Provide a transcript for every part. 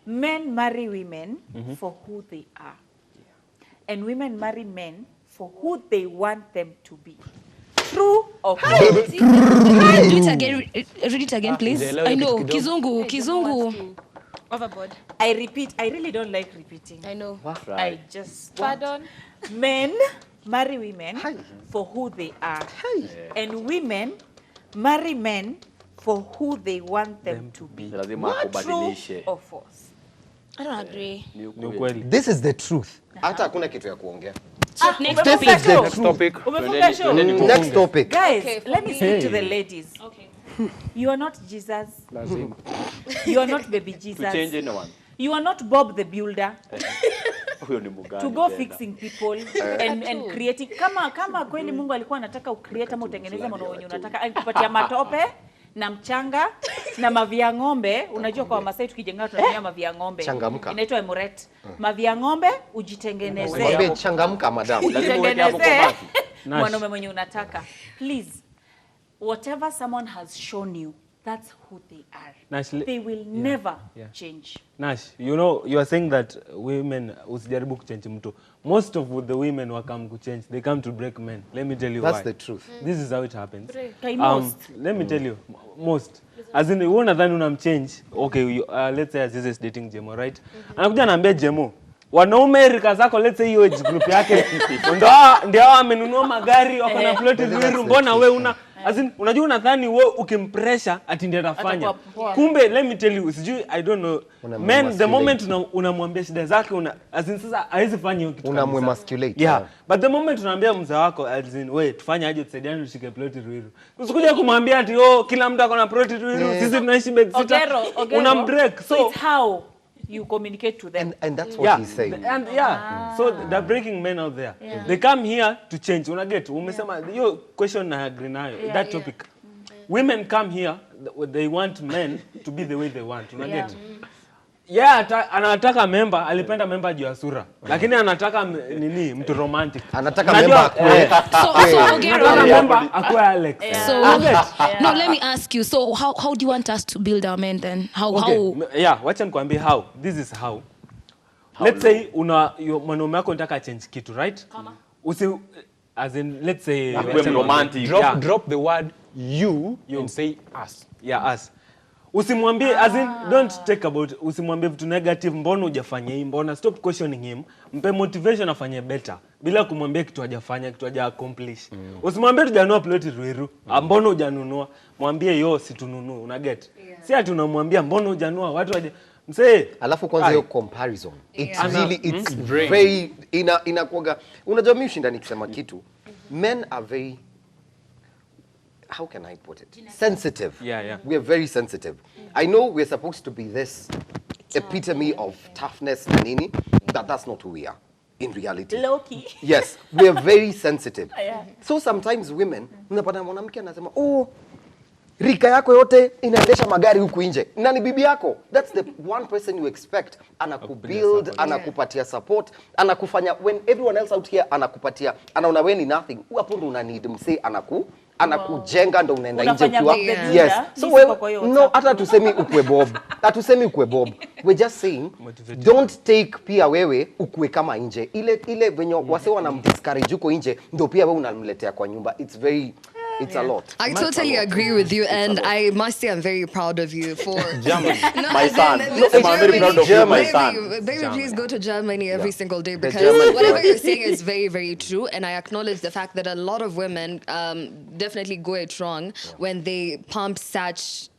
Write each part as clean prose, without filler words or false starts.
Men marry women for who they are. And women marry men for who they want them to be. True or false? Read it again, please. I know. Kizungu. Overboard. I repeat, I really don't like repeating. I know. I just Pardon? Men marry women for who they are. And women marry men for who they want them to be. True or false? I don't agree. This is the truth. Hata hakuna kitu ya kuongea. Next This topic. is the truth. Umefunga show? Next topic. Guys, Okay, let me speak to the ladies. Okay. You are not Jesus. You are not baby Jesus. Change anyone. You are not Bob the Builder. To go fixing people and creating. Kama kweli Mungu alikuwa anataka ucreate ama utengeneze mwana wenye unataka, alikupatia matope na mchanga na mavia ng'ombe. Unajua kwa Masai tukijenga tunatumia mavia ng'ombe. Changamka. Inaitwa emuret. Mavia ng'ombe ujitengenezee. Mwambie changamka madam. Ujitengenezee mwanaume mwenye unataka. Please, whatever someone has shown you, that's who they are. Nash, they will never change. Nash, you know, you are saying that women usijaribu kuchange mtu. Most of the women who come to change, they come to break men. Let me tell you That's why. the truth. This is how it happens. Let me tell you, most. As in, you nadhani unamchange. Okay, let's say Aziz is dating Jemo, right? Anakuja anaambia Jemo, wanaume rika zako, let's say hiyo age group yake, ndio amenunua magari, wako na plot nzuri, mbona wewe una as in, unajua unadhani wewe ukimpressure ati ndiye atafanya. Kumbe let me tell you, sijui I don't know. Men the moment unamwambia shida zake as in sasa haizi fanya hiyo kitu. Unamasculate. Yeah. But the moment unaambia mzee wako as in wewe tufanye aje tusaidiane tushike plot Ruiru. Usikuja kumwambia ati kila mtu akona plot Ruiru, sisi tunaishi bed sita. Unambreak. So it's how you communicate to them. And that's what he's saying. And so they're breaking men out there. They come here to change. Unaget, umesema hiyo question na agree nayo. That topic. Women come here, they want men to be the way they want. Unaget. Anataka member, alipenda member juu ya sura. Lakini anataka mtu romantic. Anataka member akue. So member akue Alex. No, let me ask you. So how do you want us to build our men then? How? Yeah, wacha nikwambie how. This is how. Let's say mwanaume wako unataka change kitu, right? As in, let's say romantic. Drop the word you and say us. Yeah, us. Usimwambie as in don't take about usimwambie vitu negative, mbona hujafanya hii, mbona stop questioning him, mpe motivation afanye better bila kumwambia kitu hajafanya, kitu haja accomplish. Usimwambie tujanunua plot Ruiru, mbona hujanunua, mwambie sitununua, una get. Si ati unamwambia mbona hujanunua, watu waje msee. Alafu kwanza hiyo comparison. It's really it's very inakuaga. Unajua mimi ushinda nikisema kitu. Men are very, how can I put it? Sensitive. We are very sensitive. I know we're supposed to be this epitome of toughness and nini, but that's not who we are in reality. Low-key. Yes, we are very sensitive. So sometimes women, unapata mwanamke anasema, rika yako yote inaendesha magari huku nje. Nani bibi yako? That's the one person you expect. Anakubuild, anakupatia support, anakufanya when everyone else out here anakupatia, anaona wewe ni nothing. Hapo ndo una need msee anakujenga ndo unaenda nje kwa. Yes. So no, hata tusemi ukwe Bob. Hatusemi ukwe Bob. We're just saying don't take pia wewe ukwe kama nje. Ile venye wase wanamdiscourage uko nje ndo pia wewe unamletea kwa nyumba. It's a lot. I totally agree with you, and I must say I'm very proud of you for Germany. My son. I'm very proud of you, my son. Baby, please go to Germany every single day, because whatever you're saying is very, very true, and I acknowledge the fact that a lot of women definitely go it wrong when they pump such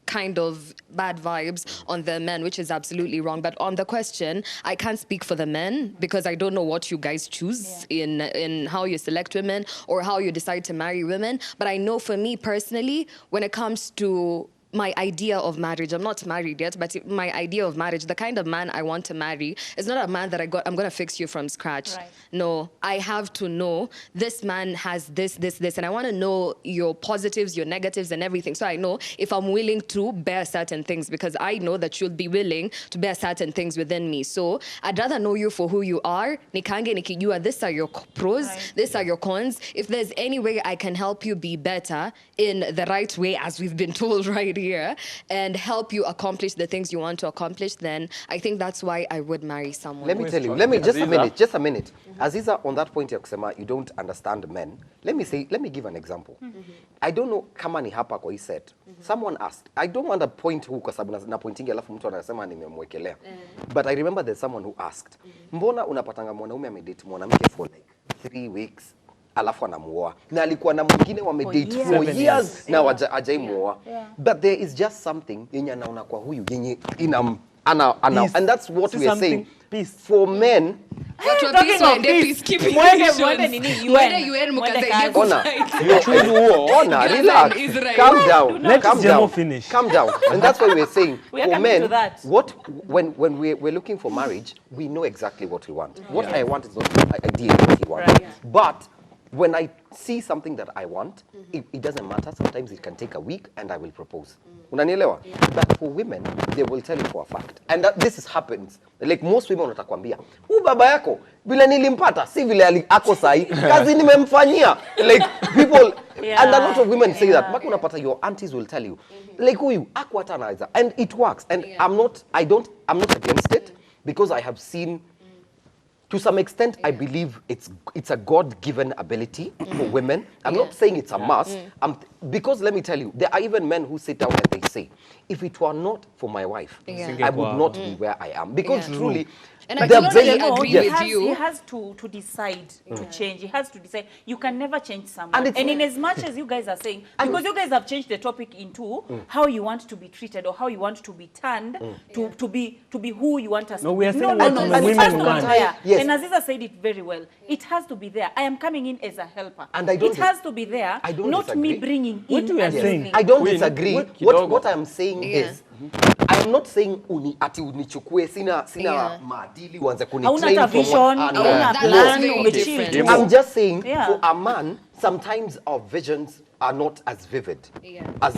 kind of bad vibes on the men, which is absolutely wrong. But on the question, I can't speak for the men because I don't know what you guys choose in how you select women or how you decide to marry women. But I know for me personally, when it comes to my idea of marriage, I'm not married yet, but my idea of marriage, the kind of man I want to marry is not a man that I'm going to fix you from scratch. Right. No, I have to know this man has this, and I want to know your positives, your negatives, and everything. So I know if I'm willing to bear certain things, because I know that you'll be willing to bear certain things within me. So I'd rather know you for who you are. Nikange nikijua, these are your pros, these are your cons. If there's any way I can help you be better in the right way, as we've been told right career and help you accomplish the things you want to accomplish, then I think that's why I would marry someone. Let me tell you, just a minute. Aziza, on that point ya kusema you don't understand men, let me give an example. I don't know kama ni hapa kwa hii set. Someone asked, I don't want to point who kwa sababu na pointing alafu mtu anasema nimemwekelea. But I remember there's someone who asked, mbona unapatanga mwanaume amedate mwanamke for like 3 weeks alafu anamuoa na alikuwa na mwingine wamedate for years na hajaimuoa. But there is just something yenye anaona kwa huyu yenye and that's what we are saying. Peace. For men, Talking of peace, mwende nini UN. Ona, relax, calm down, calm down. And that's why we're saying, for men, when we're looking for marriage, we know exactly what we want. What I want is not ideally what you want. But when I see something that I want, it doesn't matter. Sometimes it can take a week and I will propose. Unanielewa? But for women, they will tell you for a fact. And this happens. Like most women watakwambia, baba yako, vile nilimpata, si vile ako sahi, kazi nimemfanyia. Like people, and a lot of women say that. Maki unapata, your aunties will tell you, like huyu, ako hata anaweza. And it works. And I'm not against it because I have seen. To some extent, I believe it's a God-given ability for women. I'm not saying it's a must, because let me tell you, there are even men who sit down and they say, if it were not for my wife, I would not be where I am. Because truly, and I totally agree with you. He has to decide to change. He has to decide. You can never change someone. And in as much as you guys are saying, because you guys have changed the topic into how you want to be treated or how you want to be turned to be who you want us to be. We are saying women want. Yes. And Aziza said it very well. It has to be there. I am coming in as a helper. And I don't. It has to be there. Not disagree. me bringing What in. we are saying. I don't disagree. What I'm saying is, I'm not saying unichukue sina maadili uanze kunitrain vision, I'm just saying for a man sometimes our visions are not as vivid as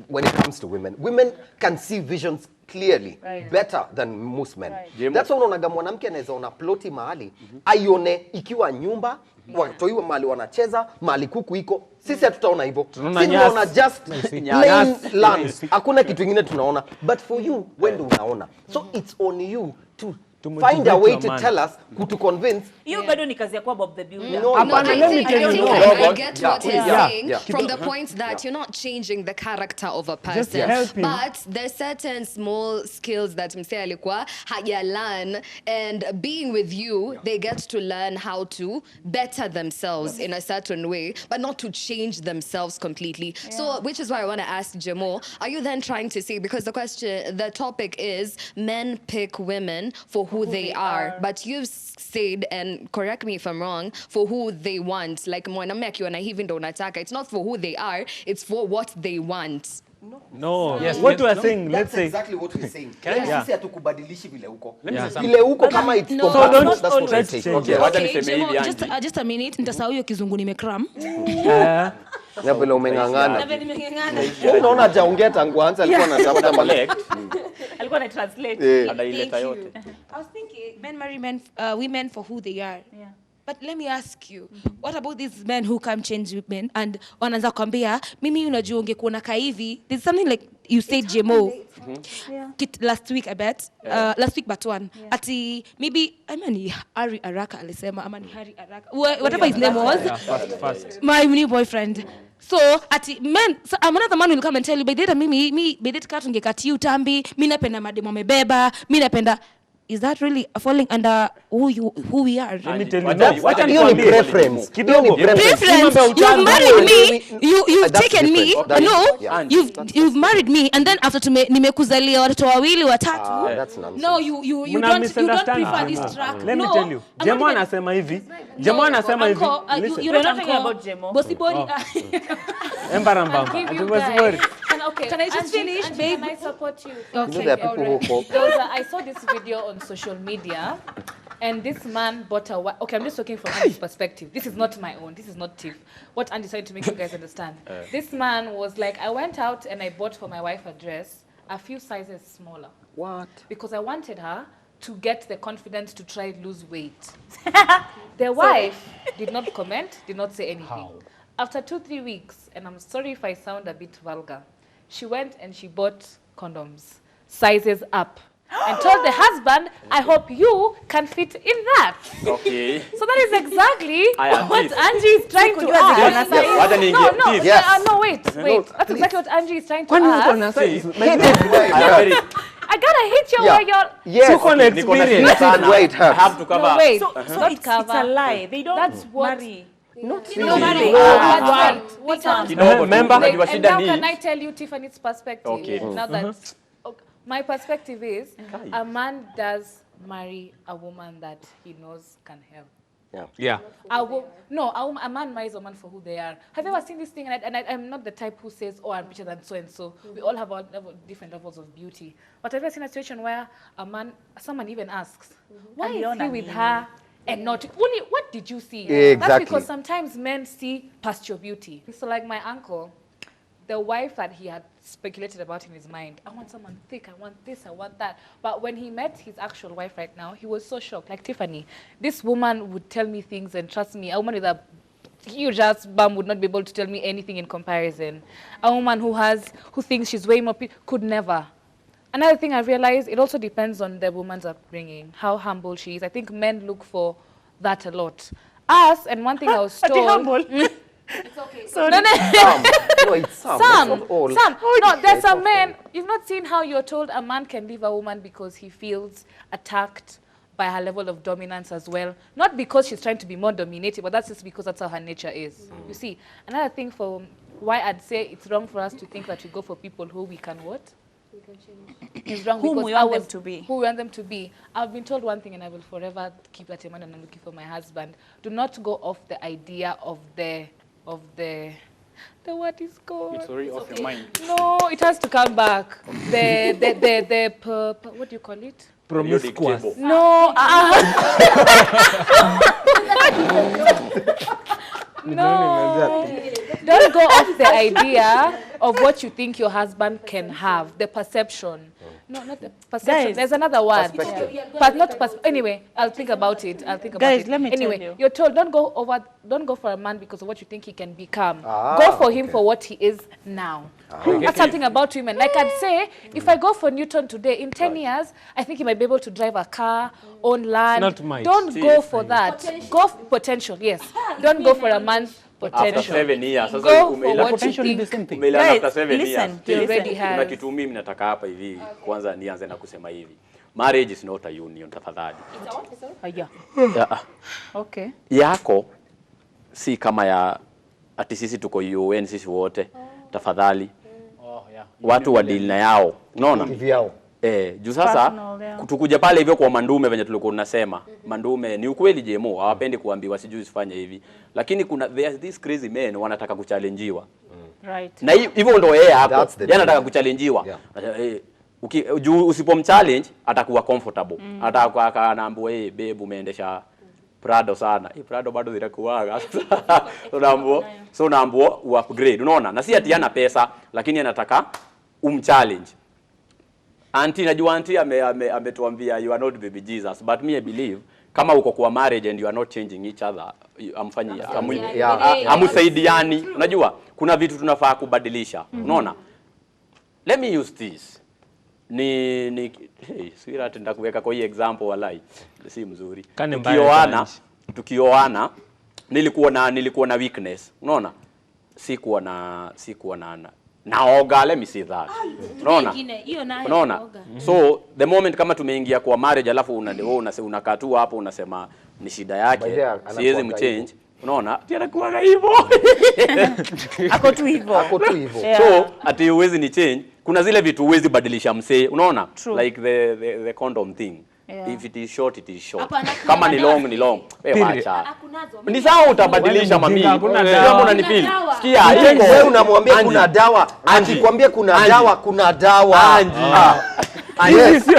when it comes to women. Women can see visions clearly better than most men. That's why unaona mwanamke anaweza ona ploti mahali aione ikiwa nyumba watoiwe mahali wanacheza mahali kuku iko. Sisi hatutaona hivyo. Sisi tunaona just plain land. Hakuna kitu kingine tunaona. But for you, when do unaona? So it's on you to find a way to tell us, to convince. You bado ni kazi ya kwa Bob the Builder. I get what he's saying from the point that you're not changing the character of a person, but there's certain small skills that msee alikuwa haja learn, and being with you, they get to learn how to better themselves in a certain way, but not to change themselves completely. So, which is why I want to ask Jemo, are you then trying to say, because the topic is men pick women for who they are, but you've said, and correct me if I'm wrong, for who they want. Like mwanaume akiona hivi ndo unataka. It's not for who they are, it's for what they want. No. Yes. What we are saying, let's say. That's exactly what we're saying. Sisi hatukubadilishi vile uko. Vile uko kama it's so don't that's what we're saying. Just a minute, nitasahau hiyo kizungu nimekram. Na vile umengangana. Unaona hajaongea tangu anza alikuwa anatafuta malek. Alikuwa na translate. Adaileta yote. I was thinking men marry women for who they are. Yeah. But let me ask you, what about these men who come change women and wanaanza kwambia mimi unajua ungekuwa na hivi? There's something like you said Jemo. Last week I bet. Last week but one. Ati maybe ni Hari Araka alisema ama ni Hari Araka. Whatever his name was. Fast. My new boyfriend. So ati men, so another man will come and tell you, by the mimi by that cut ungekati utambi, mimi napenda mademo amebeba, mimi napenda. Is that really falling under who we are? Let me tell you. What Hiyo ni preference. Preference. You've married me. You've taken me. No, you've married me, and then after nimekuzalia watoto wawili watatu. That's nonsense. No, you don't prefer this track. Let me tell you. Jemo anasema hivi. Jemo anasema hivi. You're not talking about Jemo. Bossy body. Embarambamba. Can I just finish, babe? Can I support you? There are people who I saw this video on social media, and this man bought a wife. Okay, I'm just talking from his perspective. This is not my own. This is not TIFF. What I'm deciding to make you guys understand. This man was like, I went out and I bought for my wife a dress a few sizes smaller. What? Because I wanted her to get the confidence to try to lose weight. The wife did not comment, did not say anything. After 2-3 weeks, and I'm sorry if I sound a bit vulgar, she went and she bought condoms, sizes up, and told the husband, I hope you can fit in that. Okay. So that is exactly am what this. Angie is trying to ask. Yes, wacha niingie. Please. No, wait. That's exactly what Angie is trying to ask. I gotta hit you where you're... Yes. experience. Wait, I have to cover. No, wait. So it's a lie. They don't That's what- marry. Not No, really. marry. No. That's right. What I'm Kidogo tu. Remember? Unajua and shida now ni can I tell you Tiffany's perspective? Okay. Now that my perspective is a man does marry a woman that he knows can help. Yeah. A man marries a woman for who they are. Have you ever seen this thing? And I'm not the type who says, oh, I'm richer than so and so. We all have our different levels of beauty. But have you ever seen a situation where someone even asks, why is he with her and not only? What did you see? Exactly. That's because sometimes men see past your beauty. So like my uncle, the wife that he had speculated about in his mind, I want someone thick, I want this, I want that. But when he met his actual wife right now, he was so shocked. Like Tiffany, this woman would tell me things, and trust me, a woman with a huge ass bum would not be able to tell me anything in comparison. A woman who thinks she's way more could never. Another thing I realized, it also depends on the woman's upbringing, how humble she is. I think men look for that a lot. Us, and one thing I was told... humble? It's okay. So no, No, it's some. Some. Not all. No, there's some Okay. men. You've not seen how you're told a man can leave a woman because he feels attacked by her level of dominance as well. Not because she's trying to be more dominated, but that's just because that's how her nature is. You see, another thing for why I'd say it's wrong for us to think that we go for people who we can what? It's wrong Whom because we want them to be. Who we want them to be. I've been told one thing, and I will forever keep that in mind when I'm looking for my husband. Do not go off the idea of the what is called? It's already off your mind. No, it has to come back. What do you call it? Promiscuous. No. No. Don't go off the idea of what you think your husband can have, the perception. No, not the perception. Guys, there's another word. Perspective. But not anyway, I'll think about it. Guys, let me tell anyway, you. You're told don't go for a man because of what you think he can become. Go for him for what he is now. That's something about women. Like I'd say, if I go for Newton today, in 10 years, I think he might be able to drive a car, own land. Not might. Don't go for that. Go for potential, yes. Don't go for a man's potential. After 7 years. Sasa Go for umeila what you think. umeila after 7 listen, years. you already Kuna have. kitu mimi nataka hapa hivi kwanza nianze na kusema hivi. Marriage is not a union, tafadhali. Yeah. Yeah. Okay. Yako si kama ya ati sisi tuko UN sisi wote. Tafadhali. Watu wa deal na yao. Unaona? Vyao. Juu sasa Personal, yeah. tukuja pale hivyo kwa mandume venye tulikuwa tunasema. Mandume ni ukweli JMO, hawapendi kuambiwa sijui usifanye hivi. Lakini kuna there's this crazy men wanataka kuchallengewa. Right. Na hivyo ndo yeye hapo. That's the Yeye anataka thing. kuchallengewa. Usipomchallenge atakuwa comfortable. Atakuwa anaambiwa babe umeendesha Prado sana. Prado bado zinakuaga. So naambiwa upgrade. Unaona? Na si ati hana pesa lakini anataka umchallenge. Auntie najua auntie ametuambia you are not baby Jesus, but me I believe kama uko kwa marriage and you are not changing each other amusaidiani. Unajua kuna vitu tunafaa kubadilisha. Unaona? Let me use this. Sweetheart ndakuweka kwa hii example walai. Si mzuri. Tukioana nilikuwa na weakness. Unaona? Sikuwa na naoga, let me say that. Unaona? So the moment kama tumeingia kwa marriage alafu unakaa tu hapo unasema ni shida yake, siwezi mchange. Unaona? Anakuwa hivyo. Ako tu hivyo. So ati uwezi ni change. Kuna zile vitu uwezi badilisha msee. Unaona? Like the condom thing. Yeah. If it is short, it is short. Kama ni long, ni long. Wewe acha. Ni sawa utabadilisha mami. Ndio unanipili. Sikia, Wewe unamwambia kuna dawa. Akikwambia kuna dawa, kuna dawa.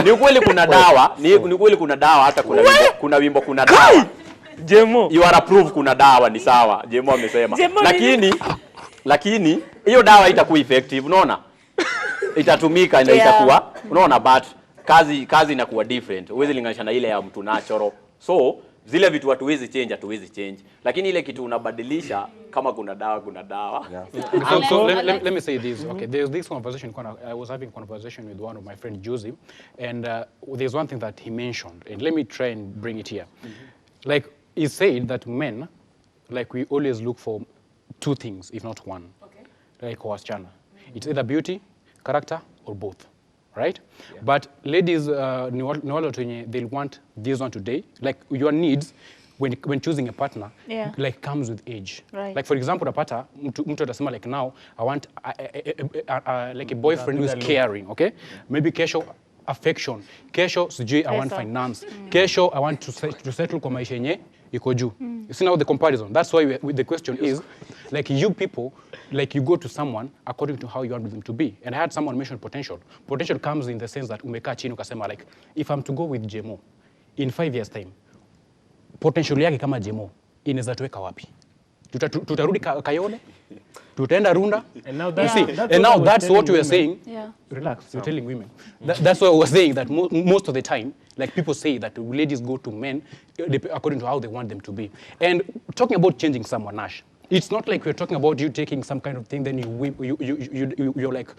Ni ukweli kuna dawa. Ni ukweli kuna dawa hata kuna wimbo kuna dawa. Jemo. You are approved kuna dawa ni sawa. Jemo amesema. Lakini hiyo dawa itakuwa effective, unaona? Itatumika na itakuwa, unaona, but kazi inakuwa different. Huwezi linganisha na ile ya mtu natural. So Zile vitu hatuwezi change. Lakini ile kitu unabadilisha kama kuna dawa. Yeah. So let me say this. Okay, there's this conversation. I was having a conversation with one of my friends, Josie, and there's one thing that he mentioned, and let me try and bring it here. Like, he said that men, like, we always look for 2 things, if not 1. Okay. Like wasichana. It's either beauty, character, or both. Right? Yeah. But ladies, they'll want this one today. Like, your needs, when choosing a partner, like, comes with age. Right. Like, for example, mtu atasema, like, now I want like a boyfriend who is caring, okay? Maybe kesho affection, kesho sijui I want finance, kesho I want to settle kwa maisha yenye iko juu. You see now the comparison. That's why the question is, like, you people, like, you go to someone according to how you want them to be. And I had someone mention potential. Potential comes in the sense that umekaa chini ukasema, like, if I'm to go with Jemo in 5 years time, potential yake kama Jemo inaweza tuweka wapi? Tutarudi Kayole? Tutaenda Runda? And now that's what we are saying. Yeah. Relax, you're telling women. That's what we're saying, that most of the time, like, people say that ladies go to men according to how they want them to be. And talking about changing someone, Nash, it's not like we're talking about you taking some kind of thing, then you're like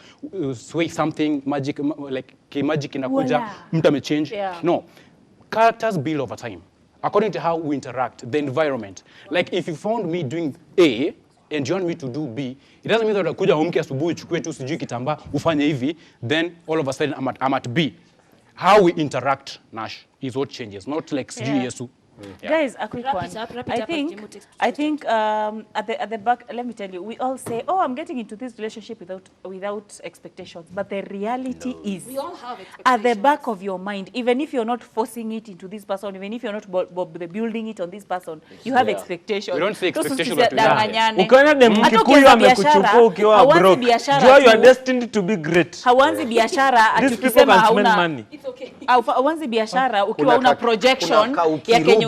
sway something, magic, like magic inakuja, mtu amechange. No, characters build over time, according to how we interact, the environment. Like, if you found me doing A, and you want me to do B, it doesn't mean that utakuja umke asubuhi uchukue tu sijui kitambaa ufanye hivi, then all of a sudden I'm at B. How we interact, Nash, is what changes, not like sijui Yesu. Yeah. Guys, a quick one. I think at the back, let me tell you, we all say, oh, I'm getting into this relationship without expectations. But the reality is, we all have expectations. At the back of your mind, even if you're not forcing it into this person, even if you're not building it on this person, you have expectations. We don't say expectations, but we have. Ukiona dem Mkikuyu amekuchukua ukiwa broke, you are destined to be great. Hawanzi biashara atukisema hauna. It's okay. Hawanzi biashara ukiwa una projection ya Kenya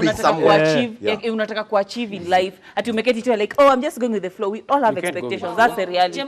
unataka kuachieve in life. Ati umeketi tu like, oh, I'm just going with the flow. We all have expectations. That's the reality.